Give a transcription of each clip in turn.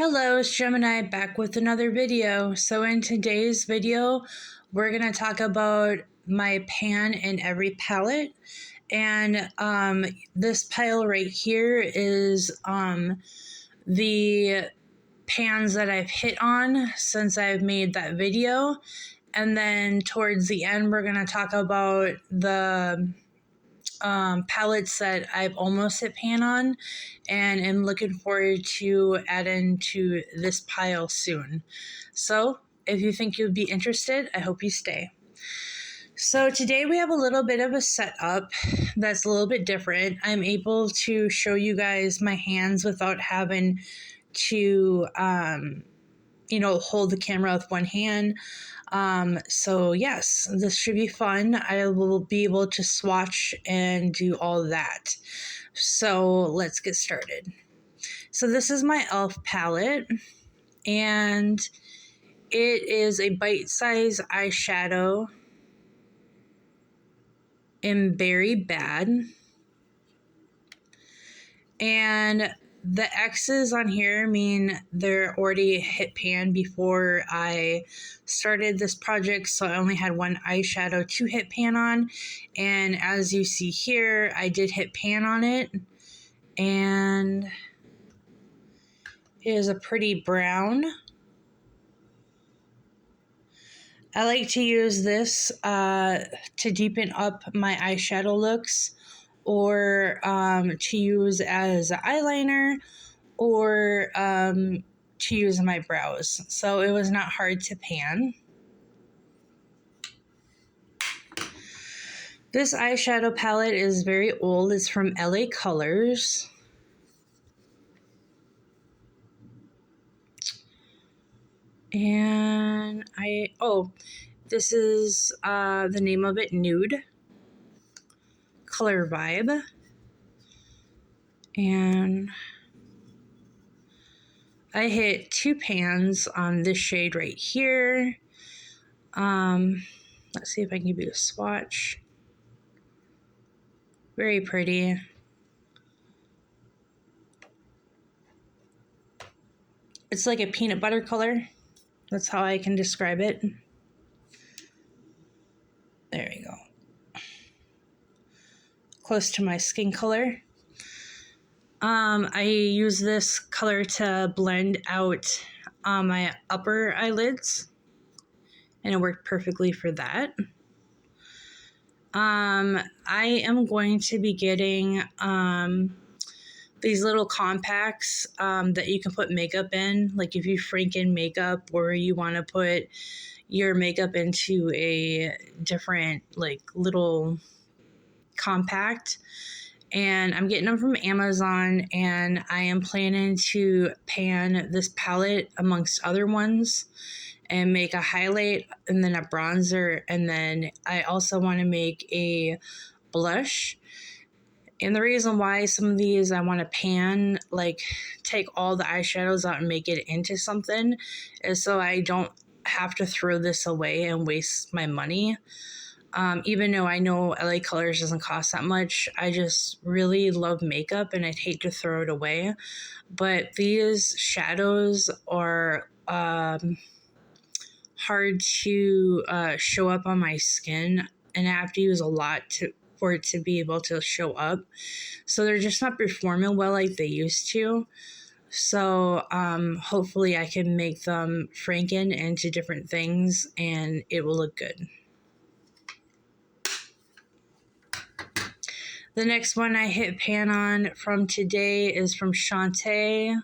Hello, it's Gemini back with another video. So in today's video, we're going to talk about my pan in every palette. And this pile right here is the pans that I've hit on since I've made that video. And then towards the end, we're going to talk about the palettes that I've almost hit pan on, and I'm looking forward to adding to this pile soon. So if you think you'd be interested, I hope you stay. So today we have a little bit of a setup that's a little bit different. I'm able to show you guys my hands without having to hold the camera with one hand. So yes, this should be fun. I will be able to swatch and do all that. So let's get started. So this is my e.l.f. palette, and it is a bite-sized eyeshadow in Berry Bad. And the X's on here mean they're already hit pan before I started this project, so I only had one eyeshadow to hit pan on. And as you see here, I did hit pan on it, and it is a pretty brown. I like to use this to deepen up my eyeshadow looks, or to use as an eyeliner, or to use in my brows. So it was not hard to pan. This eyeshadow palette is very old. It's from LA Colors. And this is the name of it, Nude Color Vibe. And I hit 2 pans on this shade right here. Let's see if I can give you a swatch. Very pretty. It's like a peanut butter color. That's how I can describe it. There we go. Close to my skin color. I use this color to blend out my upper eyelids, and it worked perfectly for that. I am going to be getting these little compacts that you can put makeup in. Like if you franken makeup, or you want to put your makeup into a different little compact. And I'm getting them from Amazon, and I am planning to pan this palette amongst other ones and make a highlight and then a bronzer, and then I also want to make a blush. And the reason why some of these I want to pan, take all the eyeshadows out and make it into something, is so I don't have to throw this away and waste my money. Even though I know LA Colors doesn't cost that much, I just really love makeup and I'd hate to throw it away. But these shadows are hard to show up on my skin, and I have to use a lot for it to be able to show up. So they're just not performing well like they used to. So hopefully I can make them franken into different things and it will look good. The next one I hit pan on from today is from Shantae,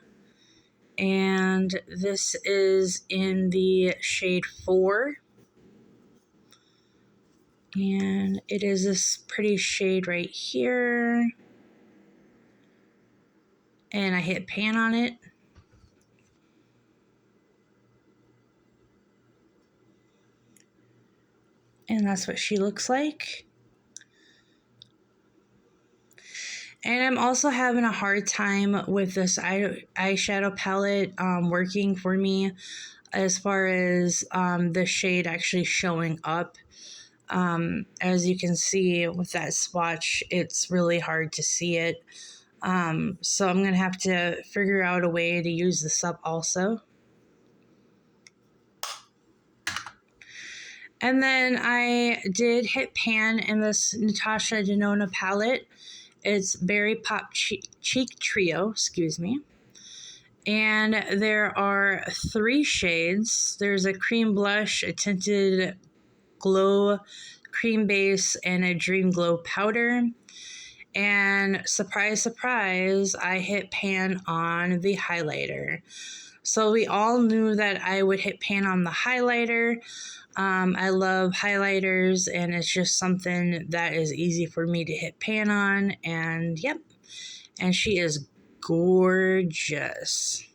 and this is in the shade 4. And it is this pretty shade right here. And I hit pan on it. And that's what she looks like. And I'm also having a hard time with this eyeshadow palette working for me as far as the shade actually showing up. As you can see with that swatch, it's really hard to see it. So I'm going to have to figure out a way to use this up also. And then I did hit pan in this Natasha Denona palette. It's Berry Pop Cheek Trio, excuse me. And there are 3 shades. There's a cream blush, a tinted glow cream base, and a dream glow powder. And surprise, surprise, I hit pan on the highlighter. So we all knew that I would hit pan on the highlighter. I love highlighters, and it's just something that is easy for me to hit pan on. And yep, and she is gorgeous.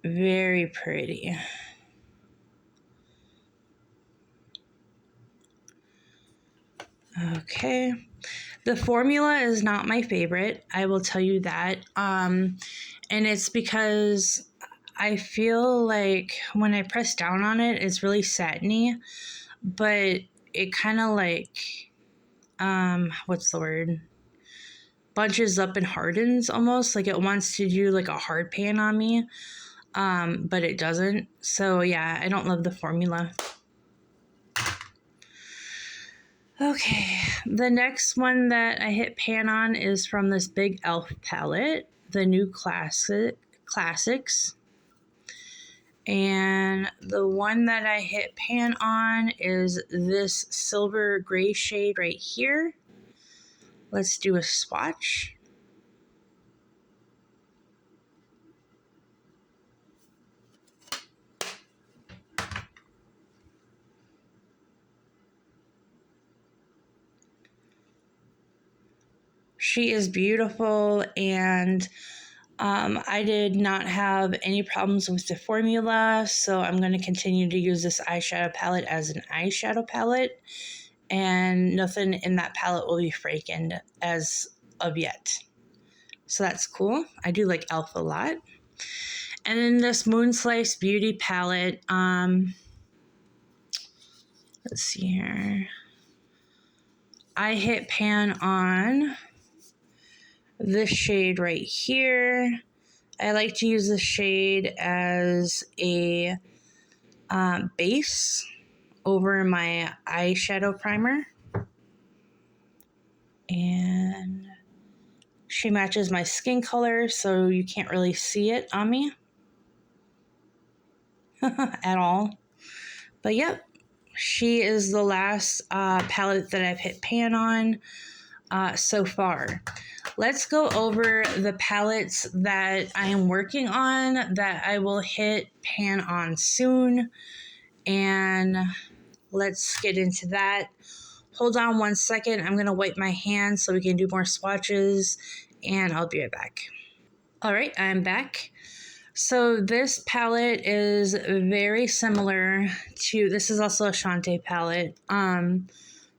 Very pretty. Okay. The formula is not my favorite. I will tell you that. And it's because I feel like when I press down on it, it's really satiny, but it kind of like, what's the word? Bunches up and hardens almost. Like it wants to do like a hard pan on me, but it doesn't. So yeah, I don't love the formula. Okay, the next one that I hit pan on is from this big e.l.f. palette, the new classics. And the one that I hit pan on is this silver gray shade right here. Let's do a swatch. She is beautiful, and I did not have any problems with the formula, so I'm going to continue to use this eyeshadow palette as an eyeshadow palette, and nothing in that palette will be fragrant as of yet. So that's cool. I do like e.l.f. a lot. And then this Moon Slice Beauty palette, let's see here. I hit pan on this shade right here. I like to use this shade as a base over my eyeshadow primer. And she matches my skin color, so you can't really see it on me at all. But yep, she is the last palette that I've hit pan on so far. Let's go over the palettes that I am working on that I will hit pan on soon. And let's get into that. Hold on 1 second. I'm going to wipe my hands so we can do more swatches, and I'll be right back. All right, I'm back. So this palette is very similar to, this is also a Shante palette,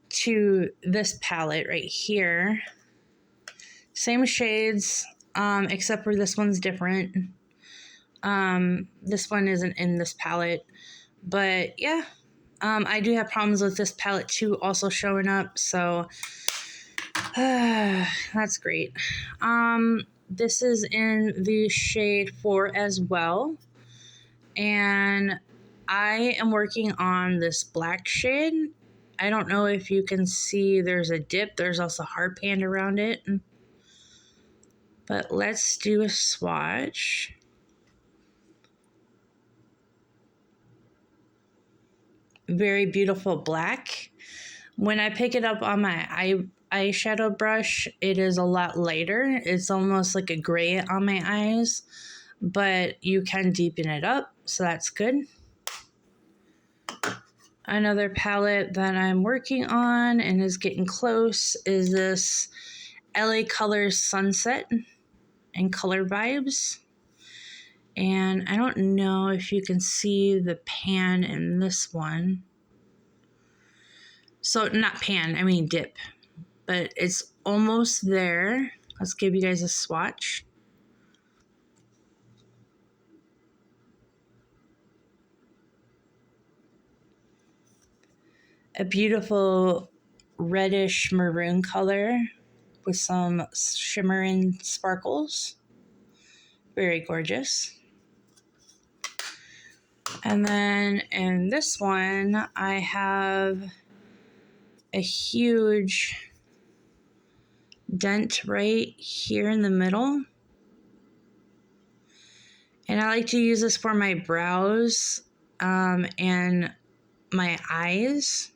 to this palette right here. Same shades, except for this one's different. This one isn't in this palette, but yeah. I do have problems with this palette too also showing up, so that's great. This is in the shade 4 as well, and I am working on this black shade. I don't know if you can see there's a dip. There's also hard pan around it, but let's do a swatch. Very beautiful black. When I pick it up on my eyeshadow brush, it is a lot lighter. It's almost like a gray on my eyes, but you can deepen it up, so that's good. Another palette that I'm working on and is getting close is this LA Colors Sunset and Color Vibes. And I don't know if you can see the pan in this one. So not pan, I mean dip. But it's almost there. Let's give you guys a swatch. a beautiful reddish maroon color with some shimmer and sparkles. Very gorgeous. And then in this one, I have a huge dent right here in the middle. And I like to use this for my brows and my eyes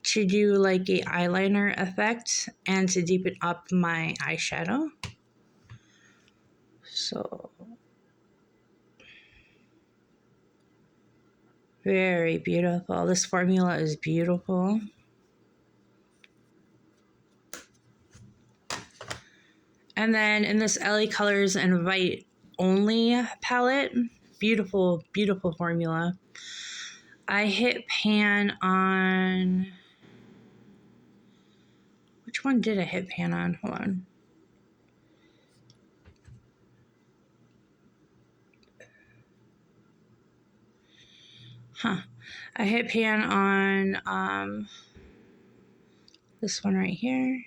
to do like a eyeliner effect and to deepen up my eyeshadow. So very beautiful. This formula is beautiful. And then in this LA Colors Invite Only palette, beautiful, beautiful formula. I hit pan on, which one did I hit pan on? Hold on. I hit pan on this one right here.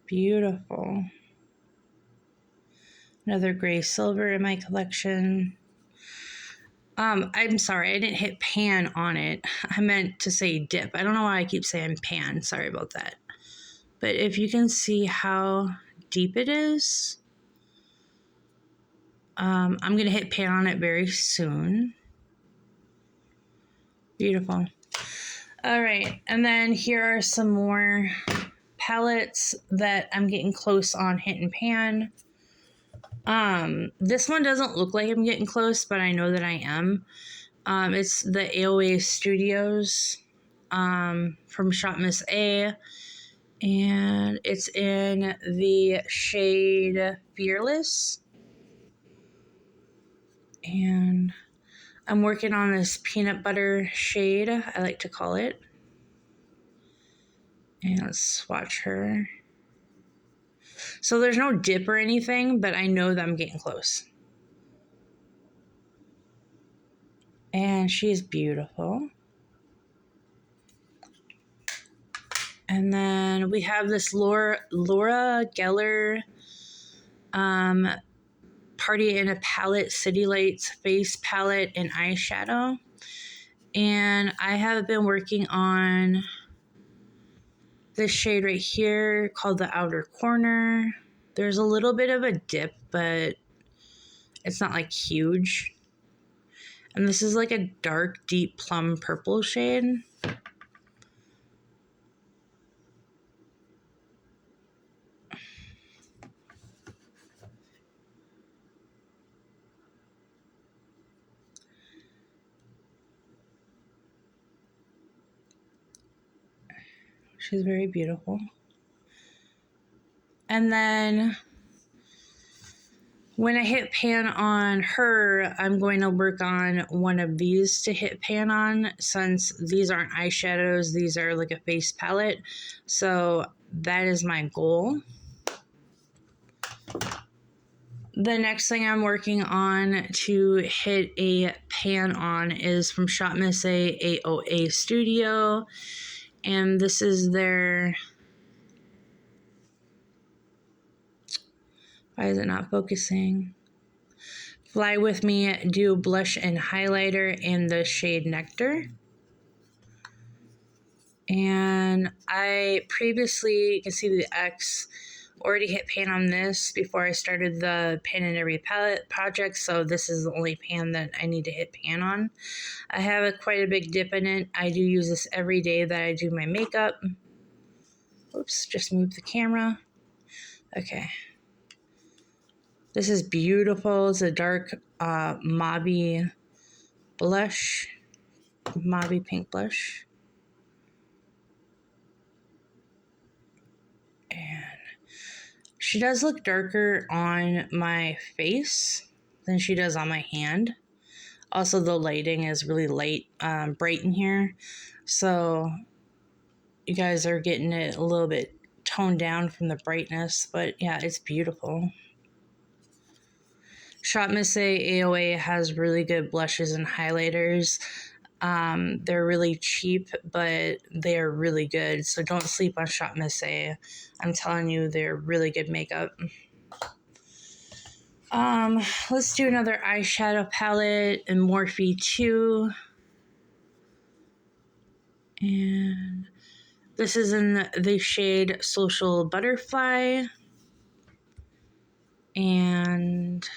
Beautiful. Another gray silver in my collection. I'm sorry, I didn't hit pan on it. I meant to say dip. I don't know why I keep saying pan. Sorry about that. But if you can see how deep it is, I'm going to hit pan on it very soon. Beautiful. All right, and then here are some more palettes that I'm getting close on hitting pan. This one doesn't look like I'm getting close, but I know that I am. It's the AOA Studios from Shop Miss A, and it's in the shade Fearless. And I'm working on this peanut butter shade, I like to call it. And let's swatch her. So there's no dip or anything, but I know that I'm getting close. And she's beautiful. And then we have this Laura Geller Party in a Palette City Lights face palette and eyeshadow. And I have been working on this shade right here called the Outer Corner. There's a little bit of a dip, but it's not like huge. And this is like a dark, deep plum purple shade. She's very beautiful. And then when I hit pan on her, I'm going to work on one of these to hit pan on, since these aren't eyeshadows, these are like a face palette. So that is my goal. The next thing I'm working on to hit a pan on is from Shop Miss A AOA Studio. And this is their... Why is it not focusing? Fly With Me Dew Blush and Highlighter in the shade Nectar. And I previously, you can see the X, already hit pan on this before I started the Pan in Every Palette project, so this is the only pan that I need to hit pan on. I have quite a big dip in it. I do use this every day that I do my makeup. Oops, just moved the camera. Okay. This is beautiful. It's a dark mauve blush, mauve pink blush. And she does look darker on my face than she does on my hand. Also, the lighting is really light, bright in here. So you guys are getting it a little bit toned down from the brightness, but yeah, it's beautiful. Shop Miss AOA has really good blushes and highlighters. They're really cheap, but they're really good. So don't sleep on Shop Miss A. I'm telling you, they're really good makeup. Let's do another eyeshadow palette in Morphe 2. And this is in the shade Social Butterfly. And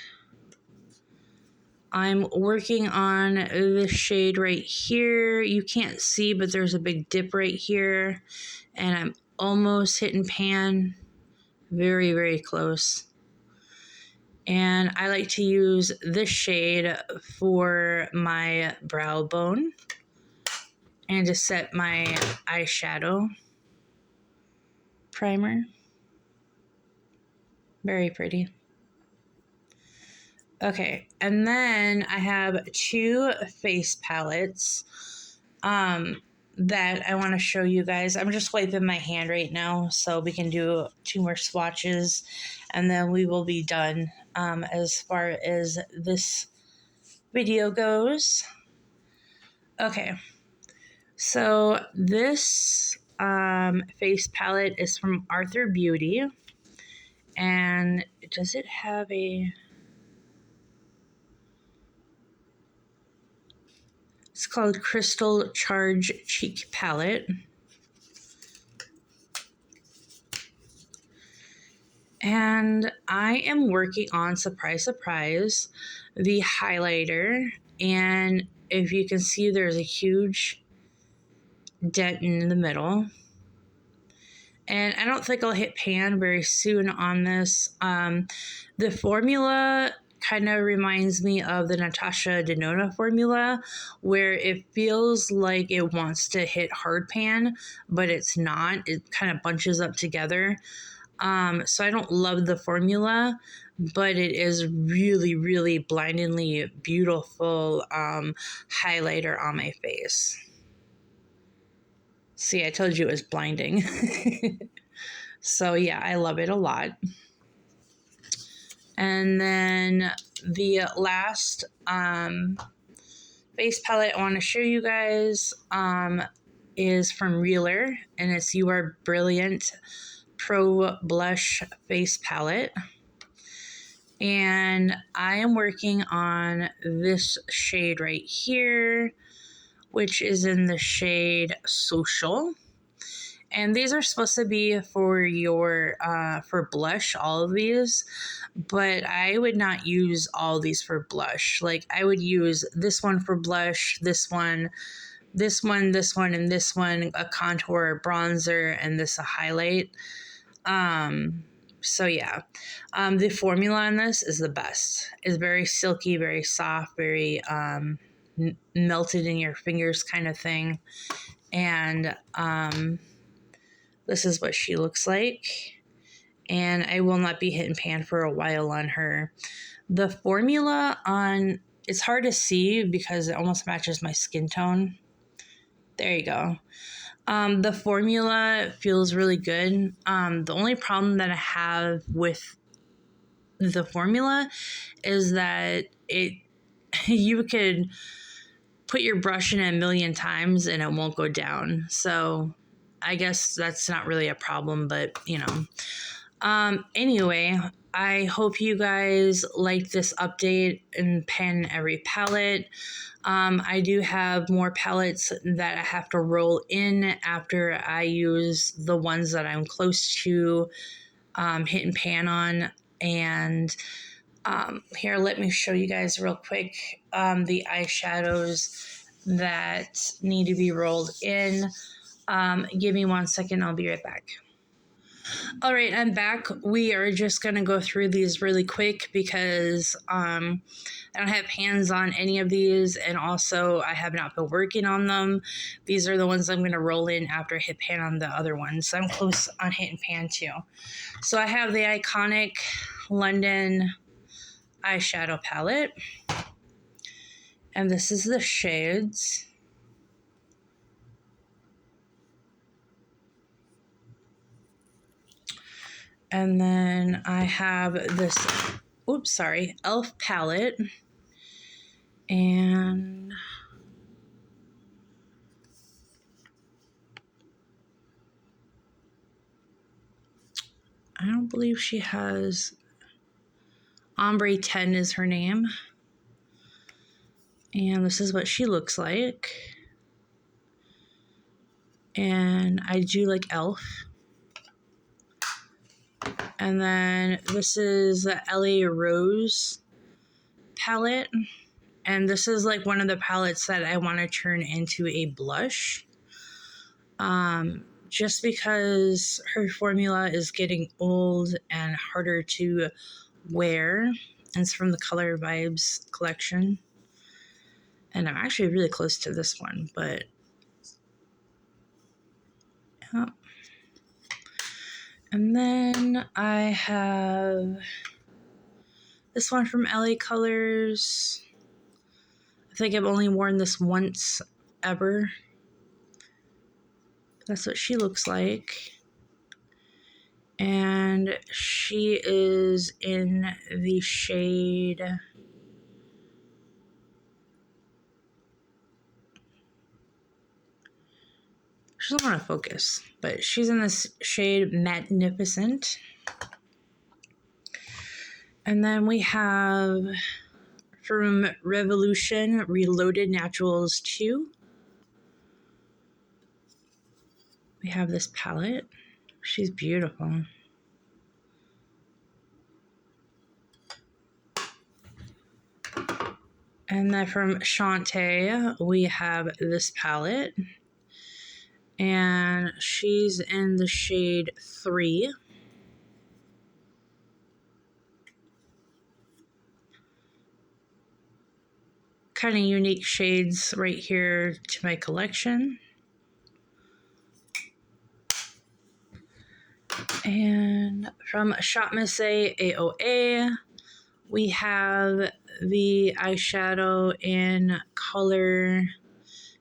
I'm working on this shade right here. You can't see, but there's a big dip right here. And I'm almost hitting pan. Very, very close. And I like to use this shade for my brow bone and to set my eyeshadow primer. Very pretty. Okay, and then I have two face palettes that I want to show you guys. I'm just wiping my hand right now so we can do 2 more swatches and then we will be done as far as this video goes. Okay, so this face palette is from Arthur Beauty, and does it have a... It's called Crystal Charge Cheek Palette. And I am working on, surprise, surprise, the highlighter. And if you can see, there's a huge dent in the middle. And I don't think I'll hit pan very soon on this. The formula kind of reminds me of the Natasha Denona formula, where it feels like it wants to hit hard pan, but it's not. It kind of bunches up together. So I don't love the formula, but it is really, really blindingly beautiful highlighter on my face. See, I told you it was blinding. So yeah, I love it a lot. And then the last face palette I want to show you guys is from Reeler, and it's You Are Brilliant Pro Blush Face Palette. And I am working on this shade right here, which is in the shade Social. And these are supposed to be for your for blush, all of these, but I would not use all these for blush. Like I would use this one for blush, this one, this one, this one, and this one a contour, bronzer, and this a highlight. So yeah, the formula on this is the best. It's very silky, very soft, very melted in your fingers kind of thing. And this is what she looks like. And I will not be hitting pan for a while on her. The formula on, it's hard to see because it almost matches my skin tone. There you go. The formula feels really good. The only problem that I have with the formula is that you could put your brush in a million times and it won't go down. So I guess that's not really a problem, but you know. Anyway, I hope you guys liked this update in Pen Every Palette. I do have more palettes that I have to roll in after I use the ones that I'm close to hitting pan on. And here, let me show you guys real quick the eyeshadows that need to be rolled in. Give me 1 second, I'll be right back. All right, I'm back. We are just going to go through these really quick because I don't have hands on any of these, and also I have not been working on them. These are the ones I'm going to roll in after I hit pan on the other ones. So I'm close on hitting pan too. So I have the iconic London eyeshadow palette, and this is the shades. And then I have this, oops, sorry, e.l.f. palette. And I don't believe she has, Ombre 10 is her name. And this is what she looks like. And I do like e.l.f. And then this is the LA Rose palette. And this is like one of the palettes that I want to turn into a blush. Just because her formula is getting old and harder to wear. And it's from the Color Vibes collection. And I'm actually really close to this one, but yeah. And then I have this one from LA Colors. I think I've only worn this once ever. That's what she looks like. And she is in the shade, she doesn't want to focus, but she's in this shade Magnificent. And then we have from Revolution Reloaded Naturals 2. We have this palette. She's beautiful. And then from Shantae, we have this palette. And she's in the shade 3. Kind of unique shades right here to my collection. And from Shop Miss A AOA, we have the eyeshadow in color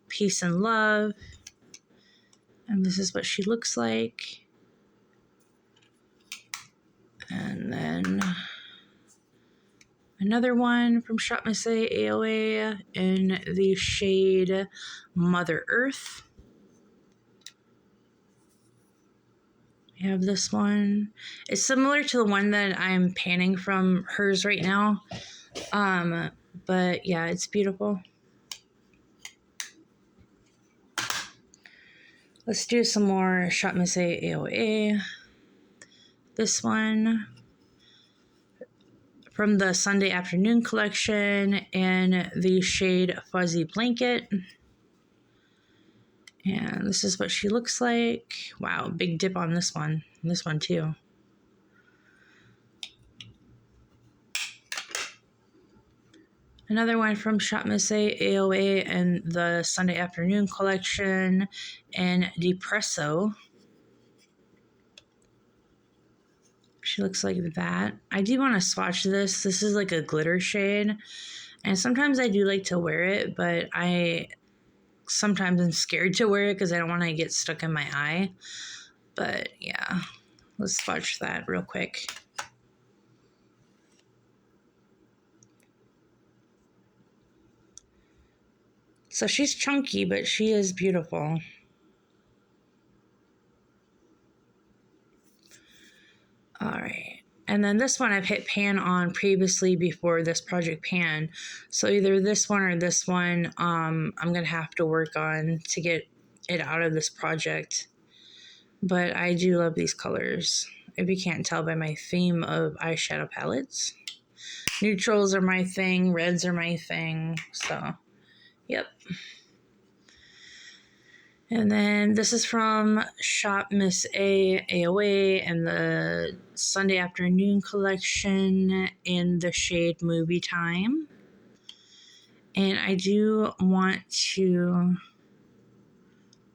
Peace and Love. And this is what she looks like. And then another one from Shop Miss A AOA in the shade Mother Earth. We have this one. It's similar to the one that I'm panning from hers right now. But yeah, it's beautiful. Let's do some more Shop Miss A AOA. This one from the Sunday Afternoon collection in the shade Fuzzy Blanket. And this is what she looks like. Wow, big dip on this one. And this one too. Another one from Shop Miss A AOA and the Sunday Afternoon collection in Depresso. She looks like that. I do want to swatch this. This is like a glitter shade. And sometimes I do like to wear it, but sometimes I'm scared to wear it because I don't want to get stuck in my eye. But yeah, let's swatch that real quick. So she's chunky, but she is beautiful. All right. And then this one I've hit pan on previously before this project pan. So either this one or this one I'm going to have to work on to get it out of this project. But I do love these colors. If you can't tell by my theme of eyeshadow palettes. Neutrals are my thing. Reds are my thing. So, yep. And then this is from Shop Miss A AOA and the Sunday Afternoon collection in the shade Movie Time. And I do want to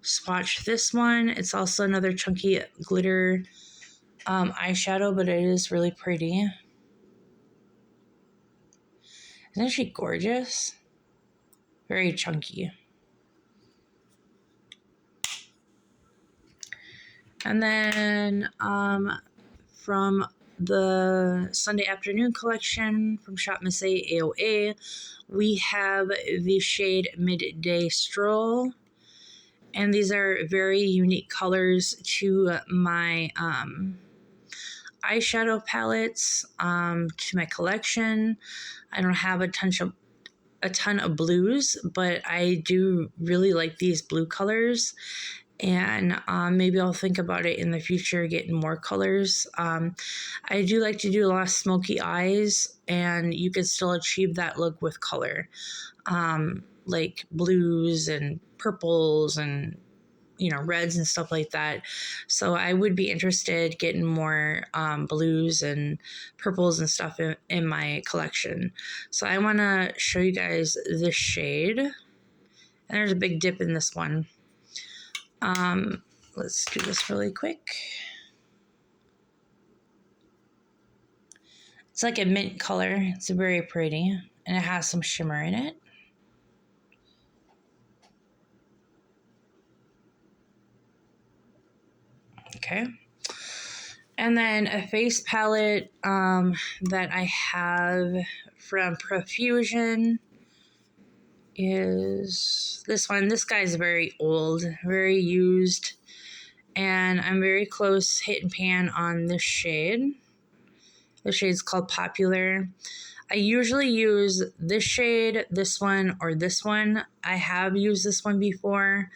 swatch this one. It's also another chunky glitter eyeshadow, but it is really pretty. Isn't she gorgeous? Very chunky. And then from the Sunday Afternoon collection from Shop Miss A AOA, we have the shade Midday Stroll. And these are very unique colors to my eyeshadow palettes, to my collection. I don't have a ton of blues, but I do really like these blue colors. And maybe I'll think about it in the future, getting more colors. I do like to do a lot of smoky eyes, and you can still achieve that look with color, like blues and purples and reds and stuff like that. So I would be interested getting more blues and purples and stuff in my collection. So I want to show you guys this shade. And there's a big dip in this one. Let's do this really quick. It's like a mint color. It's very pretty, and it has some shimmer in it. Okay. And then a face palette that I have from Profusion is this one. This guy's very old, very used, and I'm very close hit and pan on this shade. The shade's called Popular. I usually use this shade, this one, or this one. I have used this one before.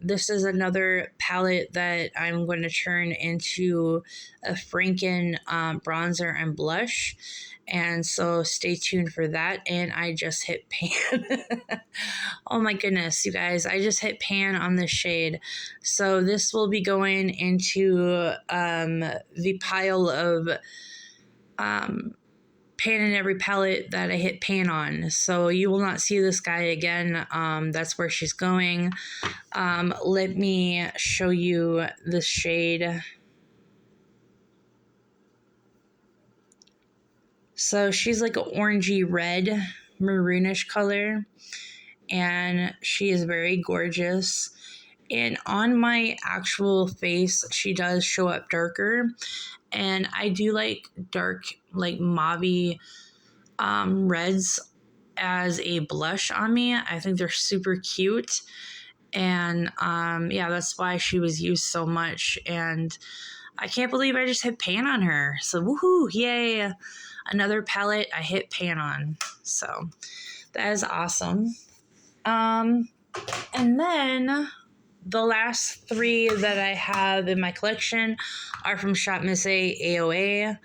This is another palette that I'm going to turn into a Franken bronzer and blush. And so stay tuned for that. And I just hit pan. Oh my goodness, you guys. I just hit pan on this shade. So this will be going into the pile of pan in every palette that I hit pan on. So you will not see this guy again. That's where she's going. Let me show you the shade. So she's like an orangey red, maroonish color, and she is very gorgeous. And on my actual face, she does show up darker. And I do like dark, like mauve reds as a blush on me. I think they're super cute. And yeah, that's why she was used so much. And I can't believe I just hit pan on her. So woohoo, yay. Another palette I hit pan on. So that is awesome. And then the last three that I have in my collection are from Shop Miss A AOA.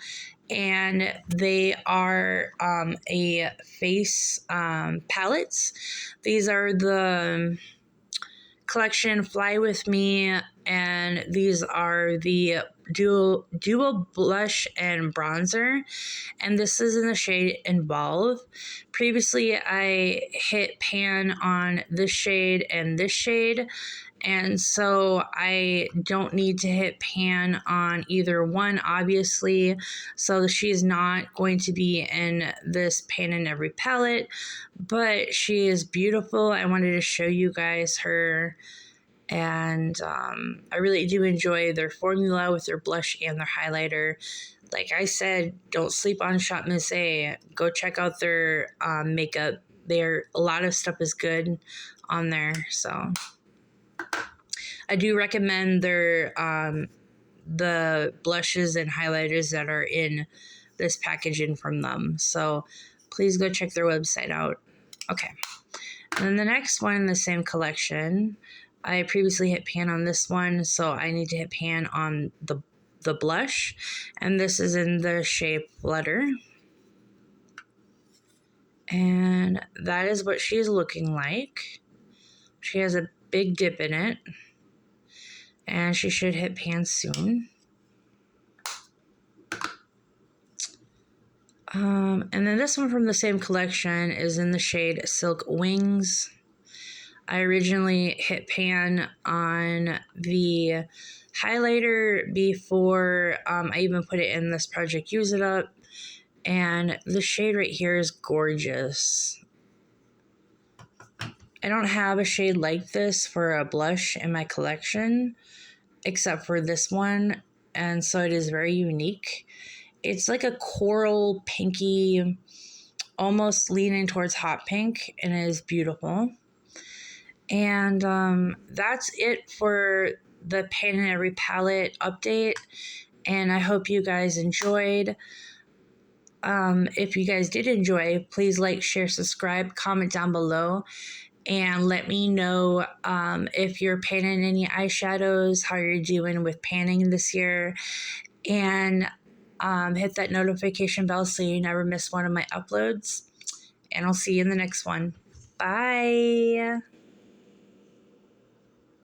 And they are a face palettes. These are the collection Fly With Me, and these are the dual blush and bronzer, and this is in the shade Involve. Previously I hit pan on this shade and this shade, and so I don't need to hit pan on either one, obviously. So she is not going to be in this pan in every palette, but she is beautiful. I wanted to show you guys her. And I really do enjoy their formula with their blush and their highlighter. Like I said, don't sleep on Shop Miss A. Go check out their makeup. A lot of stuff is good on there. So I do recommend their the blushes and highlighters that are in this packaging from them. So please go check their website out. Okay. And then the next one in the same collection, I previously hit pan on this one, so I need to hit pan on the blush. And this is in the shade Flutter. And that is what she is looking like. She has a big dip in it. And she should hit pan soon. And then this one from the same collection is in the shade Silk Wings. I originally hit pan on the highlighter before I even put it in this Project Use It Up. And the shade right here is gorgeous. I don't have a shade like this for a blush in my collection, except for this one. and so it is very unique. It's like a coral pinky, almost leaning towards hot pink, and it is beautiful. And that's it for the Paint in Every palette update, and I hope you guys enjoyed. If you guys did enjoy, please like, share, subscribe, comment down below, and let me know if you're painting any eyeshadows, how you're doing with panning this year, and hit that notification bell so you never miss one of my uploads. And I'll see you in the next one. Bye.